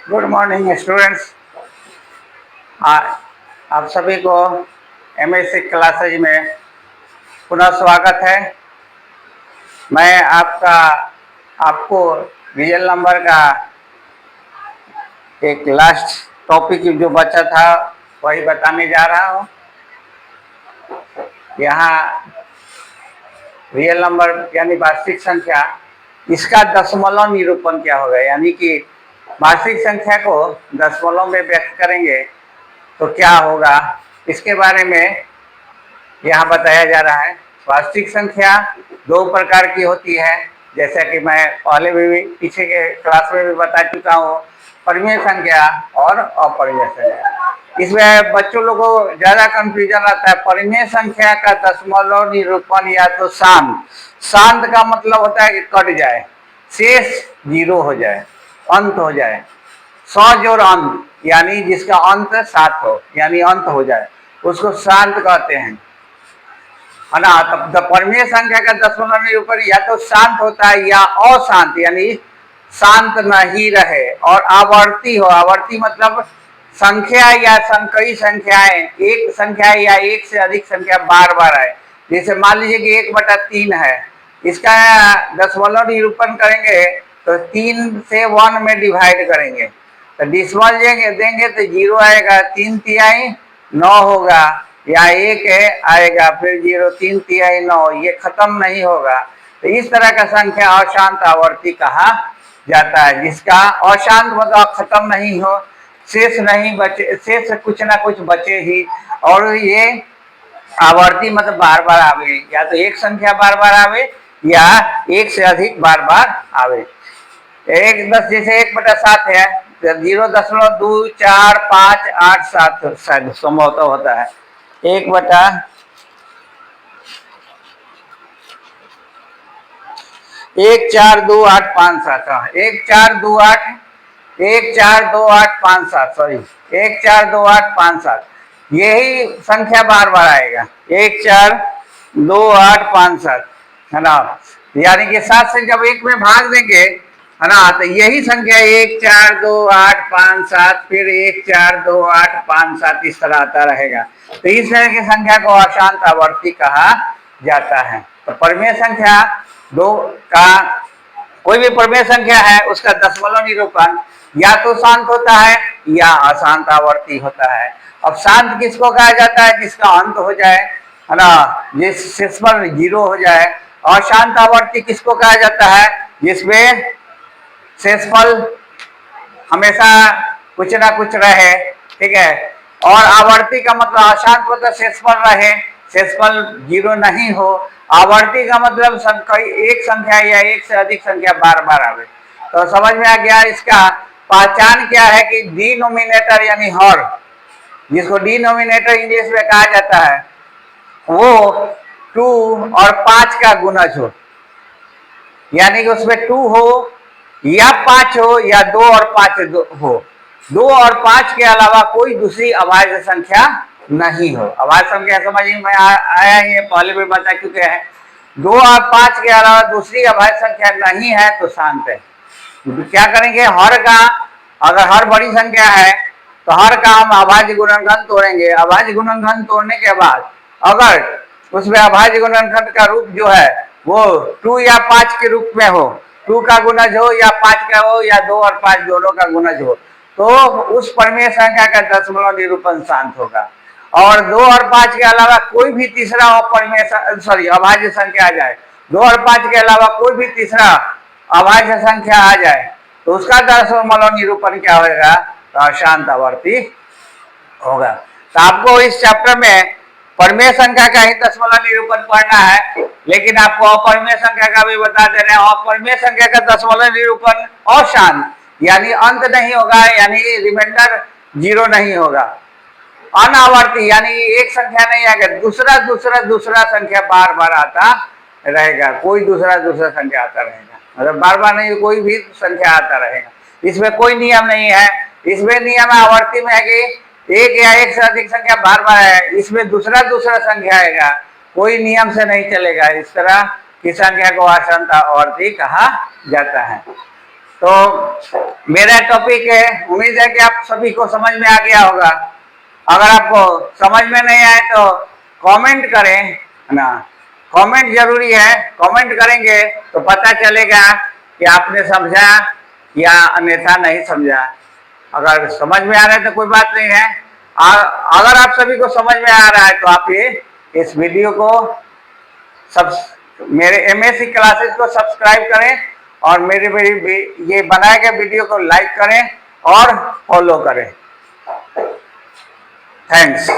Good morning students. आप सभी को एमएससी क्लासेज में पुनः स्वागत है। मैं आपको रियल नंबर का एक लास्ट टॉपिक जो बचा था वही बताने जा रहा हूँ। यहाँ रियल नंबर यानी वार्षिक संख्या, इसका दशमलव निरूपण क्या होगा, यानी कि वार्षिक संख्या को दशमलव में व्यक्त करेंगे तो क्या होगा, इसके बारे में यहाँ बताया जा रहा है। वार्षिक संख्या दो प्रकार की होती है, जैसा कि मैं पहले भी पीछे के क्लास में भी बता चुका हूँ, परिमेय संख्या और अपरिमेय संख्या। इसमें बच्चों लोगों को ज़्यादा कंफ्यूजन आता है। परिमेय संख्या का दशमलव निरूपण या तो शांत का मतलब होता है कि कट जाए, शेष जीरो हो जाए, अंत हो जाए। 100 जोड़ अंत यानी जिसका अंत 7 हो, यानी अंत हो जाए, उसको शांत कहते हैं, है ना। तब परिमेय संख्या का दशमलव निरूपण या तो शांत होता है या अशांत, यानी शांत नहीं रहे और आवर्ती हो। आवर्ती मतलब संख्या या कई संख्याएं, एक संख्या या एक से अधिक संख्या बार बार आए। जैसे मान लीजिए कि 1/3 है, इसका दशमलव निरूपण करेंगे तो 3 से 1 में डिवाइड करेंगे तो डिसमल देंगे तो 0 आएगा, 3 तिहाई 9 होगा, या 1 आएगा, फिर 0, 3 तिहाई 9, ये खत्म नहीं होगा। तो इस तरह का संख्या अशांत आवर्ती कहा जाता है, जिसका अशांत मतलब खत्म नहीं हो, शेष नहीं बचे, शेष कुछ ना कुछ बचे ही, और ये आवर्ती मतलब बार बार आवे, या तो एक संख्या बार बार आवे या एक से अधिक बार बार आवे। जैसे 1/7 है, 0.24587 शायद संभवतः होता है। 1/142857 1428557 सॉरी 1428557 यही संख्या बार बार आएगा, 1428557, है ना। यानी कि 7 से जब 1 में भाग देंगे, है ना, तो यही संख्या 1428557 फिर 1428557 इस तरह आता रहेगा। तो इस तरह की संख्या को अशांत आवर्ती कहा जाता है। तो परिमेय संख्या दो का कोई भी परिमेय संख्या है, उसका दशमलव निरूपण या तो शांत होता है या अशांत आवर्ती होता है। अब शांत किसको कहा जाता है, जिसका अंत हो जाए, है ना, जिस शेषफल 0 हो जाए। अशांत आवर्ती किसको कहा जाता है, जिसमें शेषफल हमेशा कुछ ना कुछ रहे, ठीक है। और आवर्ती का मतलब अशांत मतलब शेषफल रहे, शेषफल 0 नहीं हो। आवर्ती का मतलब एक संख्या या एक से अधिक संख्या बार बार आवे। तो समझ में आ गया। इसका पहचान क्या है कि डिनोमिनेटर यानी हर, जिसको डिनोमिनेटर इंग्लिश में कहा जाता है, वो 2 और 5 का गुणज हो, यानी कि उसमें 2 हो या 5 हो या 2 और 5 हो। 2 और 5 के अलावा कोई दूसरी अभाज्य संख्या नहीं हो। अभाज्य संख्या समझ में आया ही है, पहले भी बता चुके हैं। 2 और 5 के अलावा दूसरी अभाज्य संख्या नहीं है तो शांत है। क्या करेंगे, हर का, अगर हर बड़ी संख्या है तो हर का हम अभाज्य गुणनखंड तोड़ेंगे। अभाज्य गुणनखंड तोड़ने के बाद अगर उसमें अभाज्य गुणनखंड का रूप जो है वो 2 या 5 के रूप में हो, 2 का गुणज हो या 5 का हो या 2 और 5 दोनों का गुणज हो, तो उस परिमेय संख्या का दशमलव निरूपण शांत होगा। और 2 और 5 के अलावा कोई भी तीसरा अभाज्य संख्या आ जाए, 2 और 5 के अलावा कोई भी तीसरा अभाज्य संख्या आ जाए तो उसका दशमलव निरूपण क्या होगा, तो अशांत आवर्ती होगा। तो आपको इस चैप्टर में परिमेय संख्या का ही दशमलव निरूपण पढ़ना है, लेकिन आपको अपरिमेय संख्या का भी बता दे रहे हैं। अपरिमेय संख्या का दशमलव निरूपण अशांत यानी अंत नहीं होगा, यानी रिमाइंडर 0 नहीं होगा। अनावर्ती यानी एक संख्या नहीं आएगा, दूसरा संख्या बार बार आता रहेगा, कोई दूसरा संख्या आता रहेगा, मतलब बार बार नहीं, कोई भी संख्या आता रहेगा। इसमें कोई नियम नहीं है। इसमें नियम आवर्ती में है कि एक या एक से अधिक संख्या बार बार है, इसमें दूसरा संख्या आएगा, कोई नियम से नहीं चलेगा। इस तरह की संख्या को अशांत आवर्ती कहा जाता है। तो मेरा टॉपिक है, उम्मीद है कि आप सभी को समझ में आ गया होगा। अगर आपको समझ में नहीं आए तो कमेंट करें, है ना। कमेंट जरूरी है, कमेंट करेंगे तो पता चलेगा कि आपने समझा या अन्यथा नहीं समझा। अगर समझ में आ रहा है तो कोई बात नहीं है। अगर आप सभी को समझ में आ रहा है तो आप ये इस वीडियो को मेरे एमएससी क्लासेस को सब्सक्राइब करें और मेरे ये बनाए गए वीडियो को लाइक करें और फॉलो करें। थैंक्स।